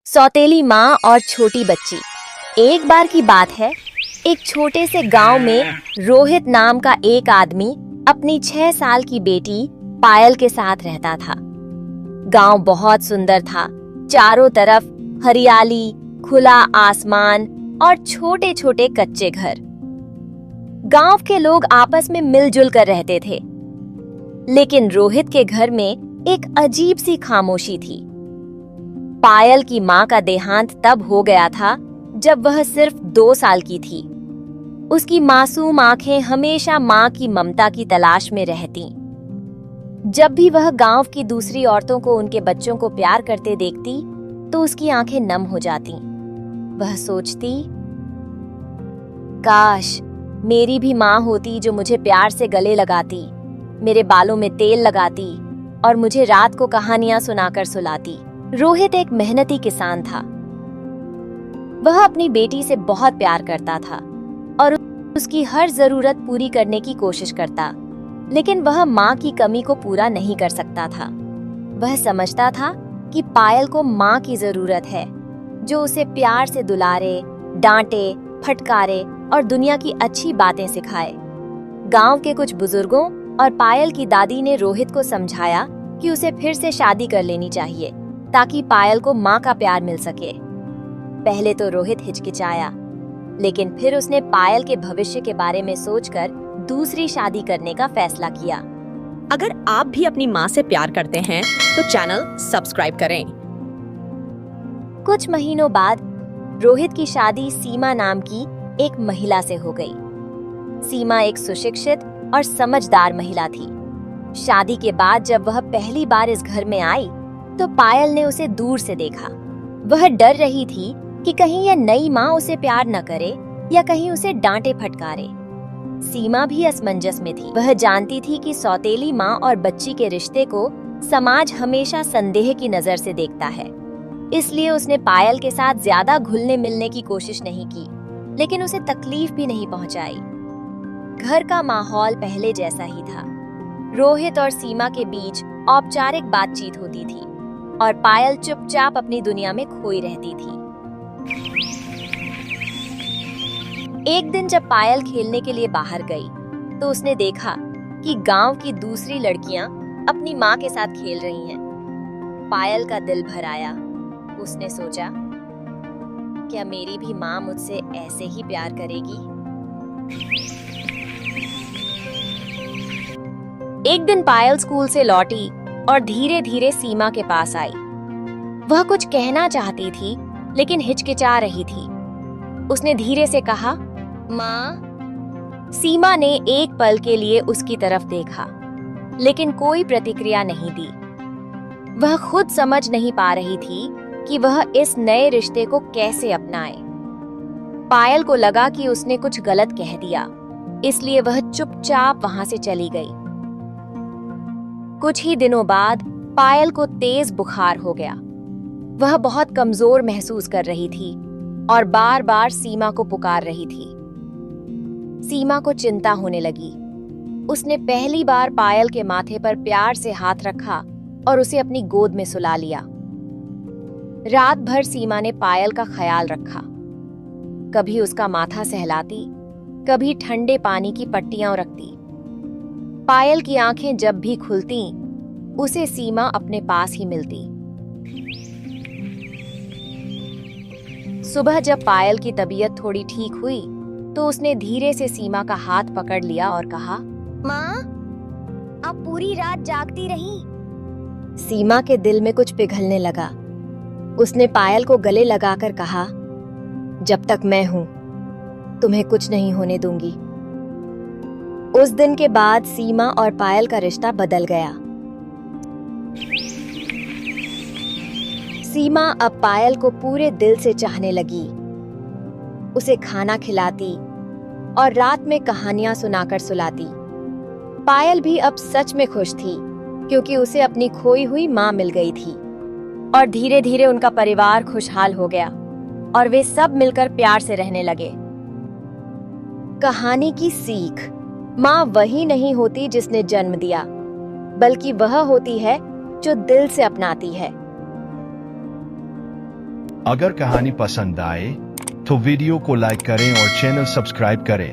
सौतेली माँ और छोटी बच्ची। एक बार की बात है, एक छोटे से गांव में रोहित नाम का एक आदमी अपनी 6 साल की बेटी पायल के साथ रहता था। गांव बहुत सुंदर था। चारों तरफ हरियाली, खुला आसमान और छोटे छोटे कच्चे घर। गांव के लोग आपस में मिलजुल कर रहते थे। लेकिन रोहित के घर में एक अजीब सी खामोशी थी। पायल की माँ का देहांत तब हो गया था जब वह सिर्फ 2 साल की थी। उसकी मासूम आंखें हमेशा माँ की ममता की तलाश में रहतीं। जब भी वह गांव की दूसरी औरतों को उनके बच्चों को प्यार करते देखती तो उसकी आंखें नम हो जातीं। वह सोचती, काश मेरी भी माँ होती जो मुझे प्यार से गले लगाती, मेरे बालों में तेल लगाती और मुझे रात को कहानियां सुनाकर सुलाती। रोहित एक मेहनती किसान था। वह अपनी बेटी से बहुत प्यार करता था और उसकी हर जरूरत पूरी करने की कोशिश करता, लेकिन वह माँ की कमी को पूरा नहीं कर सकता था। वह समझता था कि पायल को माँ की जरूरत है, जो उसे प्यार से दुलारे, डांटे, फटकारे और दुनिया की अच्छी बातें सिखाए। गांव के कुछ बुजुर्गों और पायल की दादी ने रोहित को समझाया कि उसे फिर से शादी कर लेनी चाहिए ताकि पायल को माँ का प्यार मिल सके। पहले तो रोहित हिचकिचाया, लेकिन फिर उसने पायल के भविष्य के बारे में सोचकर दूसरी शादी करने का फैसला किया। अगर आप भी अपनी माँ से प्यार करते हैं तो चैनल सब्सक्राइब करें। कुछ महीनों बाद रोहित की शादी सीमा नाम की एक महिला से हो गई। सीमा एक सुशिक्षित और समझदार महिला थी। शादी के बाद जब वह पहली बार इस घर में आई तो पायल ने उसे दूर से देखा। वह डर रही थी कि कहीं यह नई माँ उसे प्यार न करे या कहीं उसे डांटे फटकारे। सीमा भी असमंजस में थी। वह जानती थी कि सौतेली माँ और बच्ची के रिश्ते को समाज हमेशा संदेह की नजर से देखता है। इसलिए उसने पायल के साथ ज्यादा घुलने मिलने की कोशिश नहीं की, लेकिन उसे तकलीफ भी नहीं पहुंचाई। घर का माहौल पहले जैसा ही था। रोहित और सीमा के बीच औपचारिक बातचीत होती थी और पायल चुपचाप अपनी दुनिया में खोई रहती थी। एक दिन जब पायल खेलने के लिए बाहर गई तो उसने देखा कि गांव की दूसरी लड़कियां अपनी माँ के साथ खेल रही हैं। पायल का दिल भर आया। उसने सोचा, क्या मेरी भी माँ मुझसे ऐसे ही प्यार करेगी? एक दिन पायल स्कूल से लौटी और धीरे धीरे सीमा के पास आई। वह कुछ कहना चाहती थी, लेकिन हिचकिचा रही थी। उसने धीरे से कहा, माँ। सीमा ने एक पल के लिए उसकी तरफ देखा, लेकिन कोई प्रतिक्रिया नहीं दी। वह खुद समझ नहीं पा रही थी कि वह इस नए रिश्ते को कैसे अपनाए। पायल को लगा कि उसने कुछ गलत कह दिया, इसलिए वह चुपचाप वहां से चली गई। कुछ ही दिनों बाद पायल को तेज बुखार हो गया। वह बहुत कमजोर महसूस कर रही थी और बार बार सीमा को पुकार रही थी। सीमा को चिंता होने लगी। उसने पहली बार पायल के माथे पर प्यार से हाथ रखा और उसे अपनी गोद में सुला लिया। रात भर सीमा ने पायल का ख्याल रखा। कभी उसका माथा सहलाती, कभी ठंडे पानी की पट्टियां रखती। पायल की आंखें जब भी खुलती, उसे सीमा अपने पास ही मिलती। सुबह जब पायल की तबीयत थोड़ी ठीक हुई तो उसने धीरे से सीमा का हाथ पकड़ लिया और कहा, माँ, आप पूरी रात जागती रही। सीमा के दिल में कुछ पिघलने लगा। उसने पायल को गले लगाकर कहा, जब तक मैं हूं, तुम्हें कुछ नहीं होने दूंगी। उस दिन के बाद सीमा और पायल का रिश्ता बदल गया। सीमा अब पायल को पूरे दिल से चाहने लगी। उसे खाना खिलाती और रात में कहानियां सुनाकर सुलाती। पायल भी अब सच में खुश थी, क्योंकि उसे अपनी खोई हुई माँ मिल गई थी। और धीरे धीरे उनका परिवार खुशहाल हो गया और वे सब मिलकर प्यार से रहने लगे। कहानी की सीख, माँ वही नहीं होती जिसने जन्म दिया, बल्कि वह होती है जो दिल से अपनाती है। अगर कहानी पसंद आए तो वीडियो को लाइक करें और चैनल सब्सक्राइब करें।